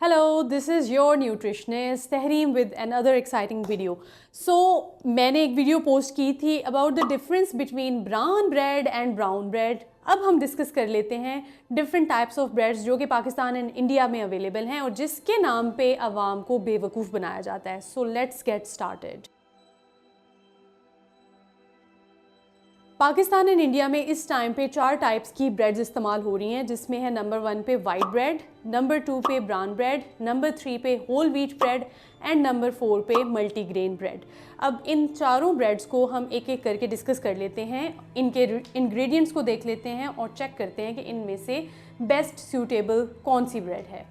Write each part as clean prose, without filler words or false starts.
Hello, this is your nutritionist Tehreem with another exciting video. So मैंने एक video post की थी about the difference between brown bread and brown bread. अब हम discuss कर लेते हैं डिफरेंट टाइप्स ऑफ ब्रेड्स जो कि पाकिस्तान एंड इंडिया में अवेलेबल हैं और जिसके नाम पे अवाम को बेवकूफ़ बनाया जाता है. So let's get started. Pakistan and India में इस टाइम पे 4 टाइप्स की ब्रेड्स इस्तेमाल हो रही हैं, जिसमें है नंबर 1 पे वाइट ब्रेड, नंबर 2 पे ब्राउन ब्रेड, नंबर 3 पे whole wheat bread and number 4 पे मल्टीग्रेन ब्रेड. अब इन चारों ब्रेड्स को हम एक एक करके डिस्कस कर लेते हैं, इनके इंग्रेडिएंट्स को देख लेते हैं और चेक करते हैं कि इनमें से बेस्ट सूटेबल कौन सी ब्रेड है.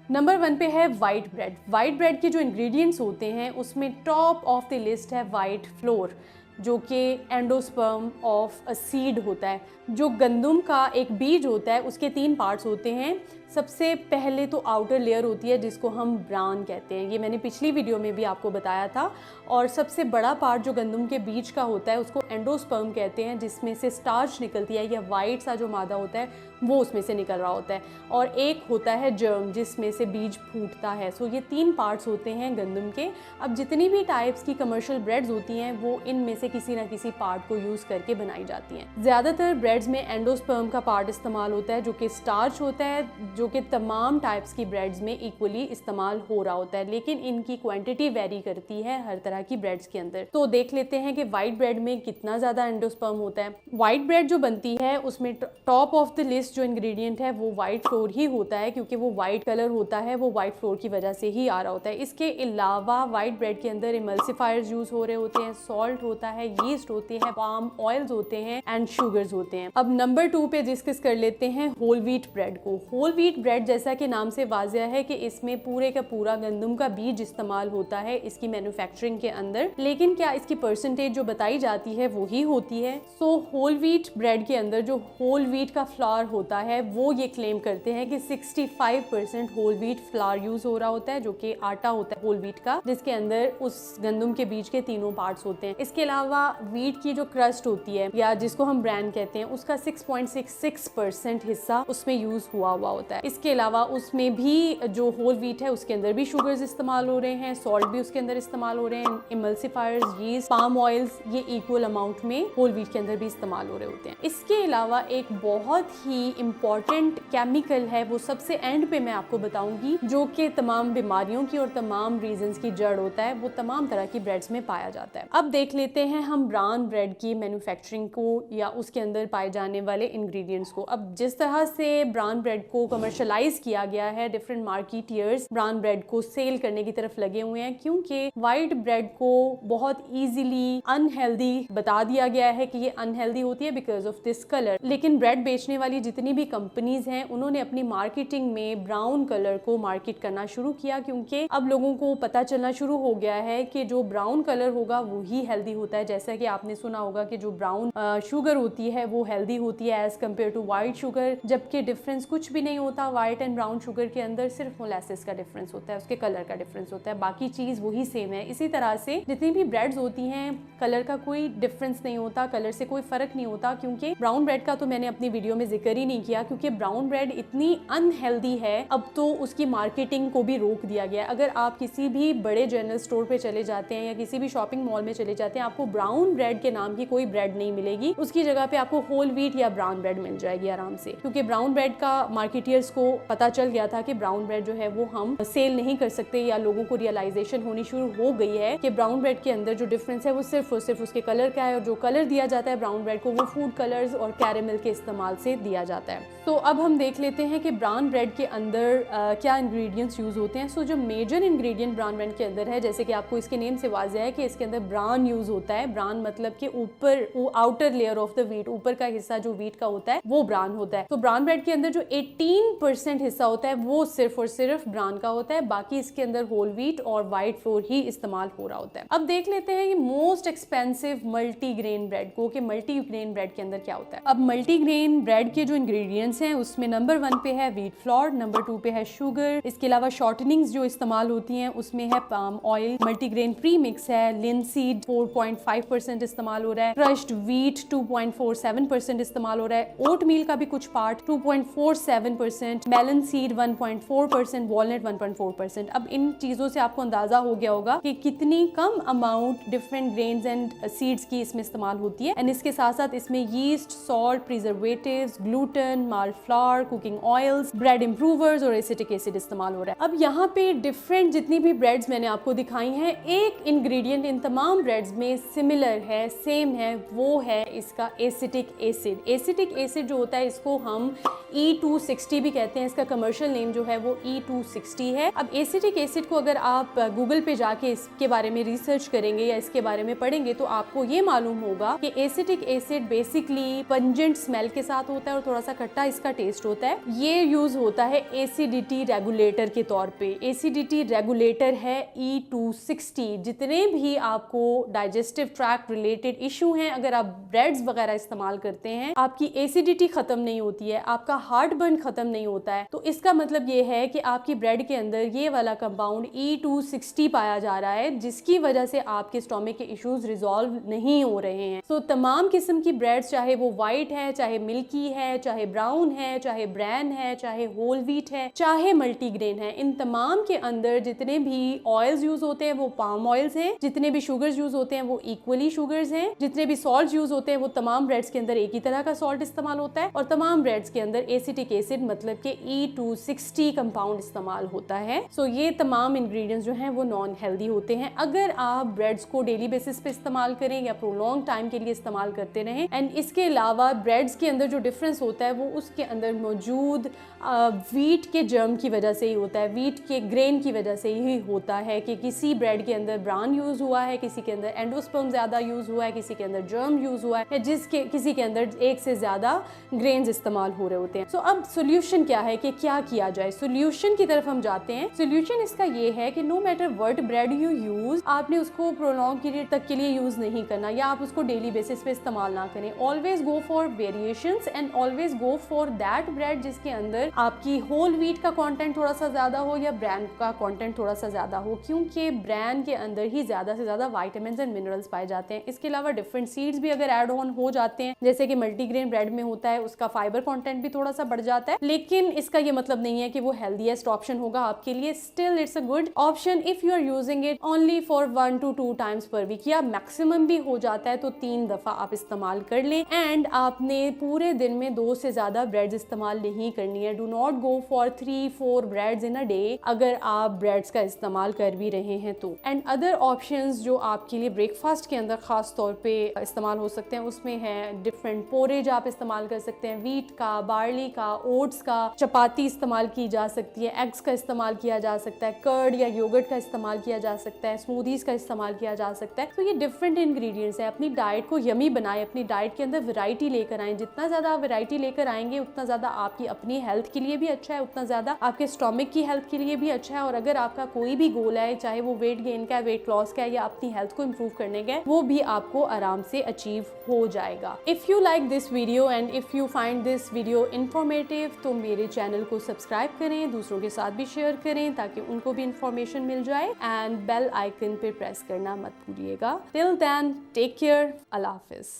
नंबर 1 पे है वाइट ब्रेड. वाइट ब्रेड के जो इंग्रेडिएंट्स होते हैं उसमें टॉप ऑफ द लिस्ट है वाइट फ्लोर, जो कि एंडोस्पर्म ऑफ अ सीड होता है. जो गंदम का एक बीज होता है उसके 3 पार्ट्स होते हैं. सबसे पहले तो आउटर लेयर होती है जिसको हम ब्रान कहते हैं, ये मैंने पिछली वीडियो में भी आपको बताया था. और सबसे बड़ा पार्ट जो गंदम के बीज का होता है उसको एंडोस्पर्म कहते हैं, जिसमें से स्टार्च निकलती है या वाइट सा जो मादा होता है वो उसमें से निकल रहा होता है. और एक होता है जर्म जिसमें से बीज फूटता है. सो ये 3 पार्ट्स होते हैं गंदम के. अब जितनी भी टाइप्स की कमर्शियल ब्रेड्स होती हैं वो इनमें से किसी ना किसी पार्ट को यूज़ करके बनाई जाती हैं. ज़्यादातर ब्रेड्स में एंडोस्पर्म का पार्ट इस्तेमाल होता है जो कि स्टार्च होता है, जो कि तमाम टाइप्स की ब्रेड्स में इक्वली इस्तेमाल हो रहा होता है, लेकिन इनकी क्वांटिटी वेरी करती है हर तरह की ब्रेड्स के अंदर. तो देख लेते हैं कि वाइट ब्रेड में कितना ज़्यादा एंडोस्पर्म होता है. वाइट ब्रेड जो बनती है उसमें टॉप ऑफ द लिस्ट जो इंग्रेडिएंट है वो वाइट फ्लोर ही होता है, क्योंकि वो वाइट कलर होता है वो वाइट फ्लोर की वजह से ही आ रहा होता है. इसके अलावा वाइट ब्रेड के अंदर इमल्सिफायर्स यूज हो रहे होते हैं, सॉल्ट होता है, यीस्ट होते हैं, पाम ऑयल्स होते हैं एंड शुगर्स होते हैं. अब नंबर 2 पे डिस्कस कर लेते हैं होल व्हीट ब्रेड को. होल व्हीट ब्रेड जैसा कि नाम से वाज़िया है कि इसमें पूरे का पूरा गंदम का बीज इस्तेमाल होता है इसकी मैन्युफैक्चरिंग के अंदर, लेकिन क्या इसकी परसेंटेज जो बताई जाती है वो ही होती है. सो होल व्हीट ब्रेड के अंदर जो होल व्हीट का फ्लावर होता है वो ये क्लेम करते हैं कि 65% होल व्हीट फ्लावर यूज हो रहा होता है, जो कि आटा होता है होल व्हीट का, जिसके अंदर उस गंदम के बीज के तीनों पार्ट्स होते हैं. इसके अलावा व्हीट की जो क्रस्ट होती है या जिसको हम ब्रैन कहते हैं उसका 6.66% हिस्सा उसमें यूज हुआ होता है. इसके अलावा उसमें भी जो होल व्हीट है उसके अंदर भी शुगर्स इस्तेमाल हो रहे हैं, सॉल्ट भी उसके अंदर इस्तेमाल हो रहे हैं, इमल्सिफायर्स, यीस्ट, पाम ऑयल्स, ये इक्वल अमाउंट में होल व्हीट के अंदर भी इस्तेमाल हो रहे होते हैं. इसके अलावा एक बहुत ही इंपॉर्टेंट केमिकल है, वो सबसे एंड पे मैं आपको बताऊंगी, जो कि तमाम बीमारियों की और तमाम रीजंस की जड़ होता है. वो तमाम तरह की ब्रेड्स में पाया जाता है. अब देख लेते हैं हम ब्राउन ब्रेड की मैन्युफैक्चरिंग को या उसके अंदर पाए जाने वाले इंग्रेडिएंट्स को. अब जिस तरह से ब्राउन ब्रेड को कमर्शलाइज किया गया है, डिफरेंट मार्केटियर्स ब्राउन ब्रेड को सेल करने की तरफ लगे हुए हैं, क्योंकि वाइट ब्रेड को बहुत इजीली अनहेल्दी बता दिया गया है कि ये अनहेल्दी होती है बिकॉज ऑफ दिस कलर. लेकिन ब्रेड बेचने वाली जितनी भी कंपनीज हैं उन्होंने अपनी मार्केटिंग में ब्राउन कलर को मार्केट करना शुरू किया, क्योंकि अब लोगों को पता चलना शुरू हो गया है कि जो ब्राउन कलर होगा वो ही हेल्दी होता है. जैसा कि आपने सुना होगा कि जो ब्राउन शुगर होती है वो हेल्दी होती है as compared to white sugar, जबकि डिफरेंस कुछ भी नहीं होता. वाइट एंड ब्राउन शुगर के अंदर सिर्फ मोलेसिस का डिफरेंस होता है, उसके कलर का डिफरेंस होता है, बाकी चीज वही सेम है. इसी तरह से जितनी भी ब्रेड्स होती हैं कलर का कोई डिफरेंस नहीं होता, कलर से कोई फर्क नहीं होता. क्योंकि ब्राउन ब्रेड का तो मैंने अपनी वीडियो में जिक्र ही नहीं किया, क्योंकि ब्राउन ब्रेड इतनी अनहेल्दी है अब तो उसकी मार्केटिंग को भी रोक दिया गया. अगर आप किसी भी बड़े जनरल स्टोर पे चले जाते हैं या किसी भी शॉपिंग मॉल में चले जाते हैं, आपको ब्राउन ब्रेड के नाम की कोई ब्रेड नहीं मिलेगी. उसकी जगह पे आपको होल व्हीट या ब्राउन ब्रेड मिल जाएगी आराम से, क्योंकि ब्राउन ब्रेड का मार्केटियर्स को पता चल गया था कि ब्राउन ब्रेड जो है वो हम सेल नहीं कर सकते, या लोगों को रियलाइजेशन होनी शुरू हो गई है कि ब्राउन ब्रेड के अंदर जो डिफरेंस है वो सिर्फ और सिर्फ उसके कलर का है, और जो कलर दिया जाता है ब्राउन ब्रेड को वो फूड कलर्स और कैरेमल के इस्तेमाल से दिया जाता है. तो अब हम देख लेते हैं कि ब्राउन ब्रेड के अंदर क्या इंग्रेडिएंट्स यूज होते हैं. सो जो मेजर इंग्रेडिएंट ब्राउन ब्रेड के अंदर है, जैसे कि आपको इसके नेम से वाज़िह है कि इसके अंदर ब्राउन यूज होता है. ब्राउन मतलब कि ऊपर outer layer of the wheat, ऊपर का हिस्सा जो व्हीट का होता है वो ब्राउन होता है. तो ब्राउन ब्रेड के अंदर जो 18% हिस्सा होता है वो सिर्फ और सिर्फ ब्राउन का होता है, बाकी इसके अंदर होल व्हीट और वाइट फ्लोर ही इस्तेमाल हो रहा होता है. अब देख लेते हैं ये मोस्ट एक्सपेंसिव मल्टीग्रेन ब्रेड को, कि मल्टीग्रेन ब्रेड के अंदर क्या होता है. अब मल्टीग्रेन ब्रेड के जो इंग्रेडिएंट्स हैं उसमें नंबर 1 पे है व्हीट फ्लोर, नंबर 2 पे है शुगर. इसके अलावा शॉर्टनिंग्स जो इस्तेमाल होती हैं उसमें है palm oil, multigrain pre mix है, लिनसीड 4.5% इस्तेमाल हो रहा है, क्रश्ड व्हीट 2.47% इस्तेमाल हो रहा है, ओट मील का भी कुछ पार्ट 2.47% 1.4%, मेलन सीड 1.4%, वॉलनट 1.4%। अब इन चीज़ों से आपको अंदाज़ा हो गया होगा कि कितनी कम amount different grains and seeds की इसमें इस्तेमाल होती है। एंड इसके साथ साथ इसमें यीस्ट, सॉल्ट, प्रिजर्वेटिव्स, ग्लूटेन, माल flower, cooking oils, bread improvers और एसिटिक एसिड इस्तेमाल हो रहा है। अब यहाँ पे डिफरेंट जितनी भी ब्रेड्स मैंने आपको दिखाई हैं, एक इंग्रेडिएंट इन तमाम ब्रेड्स में सिमिलर है, सेम है, वो है इसका एसिटिक एसिड। एसिटिक एसिड जो होता है इसको हम E260 भी कहते हैं, इसका कमर्शियल नेम जो है वो E260 है। अब एसिटिक एसिड को अगर आप गूगल पे जाके इसके बारे में रिसर्च करेंगे या इसके बारे में पढ़ेंगे तो आपको ये मालूम होगा कि acetic acid basically pungent smell के साथ होता है और थोड़ा सा खट्टा इसका टेस्ट होता है। ये यूज होता है एसिडिटी रेगुलेटर के तौर पे। एसिडिटी रेगुलेटर है E260। जितने भी आपको डाइजेस्टिव ट्रैक्ट रिलेटेड इशू हैं, अगर आप ब्रेड्स वगैरह इस्तेमाल करते हैं, आपकी एसिडिटी खत्म नहीं होती है, आपका हार्ट बर्न खत्म नहीं होता है, तो इसका मतलब ये है कि आपकी ब्रेड के अंदर ये वाला कंपाउंड E260 पाया जा रहा है, जिसकी वजह से आपके स्टोमक के इश्यूज रिजॉल्व नहीं हो रहे हैं। तो तमाम किस्म की ब्रेड्स, चाहे वो वाइट है, चाहे मिल्की है, चाहे ब्राउन है, चाहे ब्रैन है, चाहे होल व्हीट है, चाहे मल्टीग्रेन है, इन तमाम के अंदर जितने भी ऑयल्स यूज होते हैं वो पाम ऑयल्स हैं, जितने भी शुगर्स यूज होते हैं वो इक्वली शुगर्स हैं, जितने भी सॉल्ट यूज होते हैं वो तमाम ब्रेड्स के अंदर एक ही तरह का सॉल्ट इस्तेमाल होता है, और तमाम ब्रेड्स के अंदर एसिटिक एसिड मतलब के E260 कंपाउंड इस्तेमाल होता है। सो ये तमाम इंग्रेडिएंट्स जो हैं वो नॉन हेल्दी होते हैं। अगर आप ब्रेड्स को डेली बेसिस पे इस्तेमाल करें या प्रोलॉन्ग टाइम के लिए इस्तेमाल करते रहें, एंड इसके अलावा ब्रेड्स के अंदर जो डिफरेंस होता है वो उसके अंदर मौजूद वीट के जर्म की वजह से ही होता है, वीट के ग्रेन की वजह से ही होता है कि किसी ब्रेड के अंदर ब्रान यूज हुआ है, किसी के अंदर एंडोस्पर्म ज्यादा यूज हुआ है, किसी के अंदर जर्म यूज हुआ है, किसी के अंदर एक से ज्यादा ग्रेन्स इस्तेमाल हो रहे होते हैं। सो अब सोल्यूशन क्या है कि क्या किया जाए? सोल्यूशन की तरफ हम जाते हैं। सोल्यूशन इसका ये है कि no matter what bread you use, आपने उसको प्रोलॉन्ग पीरियड तक के लिए यूज नहीं करना या आप उसको डेली बेसिस पे इस्तेमाल ना करें। Always go for variations and always go for that bread जिसके अंदर आपकी होल व्हीट का कंटेंट थोड़ा सा ज्यादा हो या ब्रैन का कंटेंट थोड़ा सा ज्यादा हो, क्योंकि ब्रैन के अंदर ही ज्यादा से ज्यादा विटामिन्स एंड मिनरल्स पाए जाते हैं। इसके अलावा डिफरेंट सीड्स भी अगर ऐड ऑन हो जाते हैं, जैसे कि मल्टीग्रेन ब्रेड में होता है, उसका फाइबर कंटेंट भी थोड़ा सा बढ़ जाता है, लेकिन इसका ये मतलब नहीं है कि वो हेल्दीएस्ट ऑप्शन होगा आपके लिए। Still it's a good option if you are using it only for 1 to 2 times per week, या मैक्सिमम भी हो जाता है तो 3 दफा आप इस्तेमाल कर लें। एंड आपने पूरे दिन में 2 से ज्यादा ब्रेड्स इस्तेमाल नहीं करनी है। Do not go for 3-4 breads in a day अगर आप ब्रेड्स का इस्तेमाल कर भी रहे हैं तो। एंड अदर ऑप्शंस जो आपके लिए ब्रेकफास्ट के अंदर खास तौर पे इस्तेमाल हो सकते हैं, उसमें है डिफरेंट पोरेज आप इस्तेमाल कर सकते हैं, वीट का, बार्ली का, ओट्स का, चपाती इस्तेमाल की जा सकती है, एग्स का इस्तेमाल किया जा सकता है, कर्ड या योगर्ट का इस्तेमाल किया जा सकता है, स्मूदीज का इस्तेमाल किया जा सकता है। तो ये डिफरेंट इंग्रेडिएंट्स हैं। अपनी डाइट को यमी बनाएं, अपनी डाइट के अंदर वैरायटी लेकर आएं। जितना ज्यादा आप वैरायटी लेकर आएंगे उतना ज्यादा आपकी अपनी हेल्थ के लिए भी अच्छा है, उतना ज्यादा आपके स्टोमक की हेल्थ के लिए भी अच्छा है। और अगर आपका कोई भी गोल है, चाहे वो वेट गेन का है, वेट लॉस का है या अपनी हेल्थ को इंप्रूव करने का है, वो भी आपको आराम से अचीव हो जाएगा। If you like this video and if you find this video informative तो मेरे चैनल को सब्सक्राइब करें, दूसरों के साथ भी शेयर करें ताकि उनको भी इंफॉर्मेशन मिल जाए, एंड बेल आइकन पे प्रेस करना मत भूलिएगा। टिल देन टेक केयर, अल्लाह हाफिज।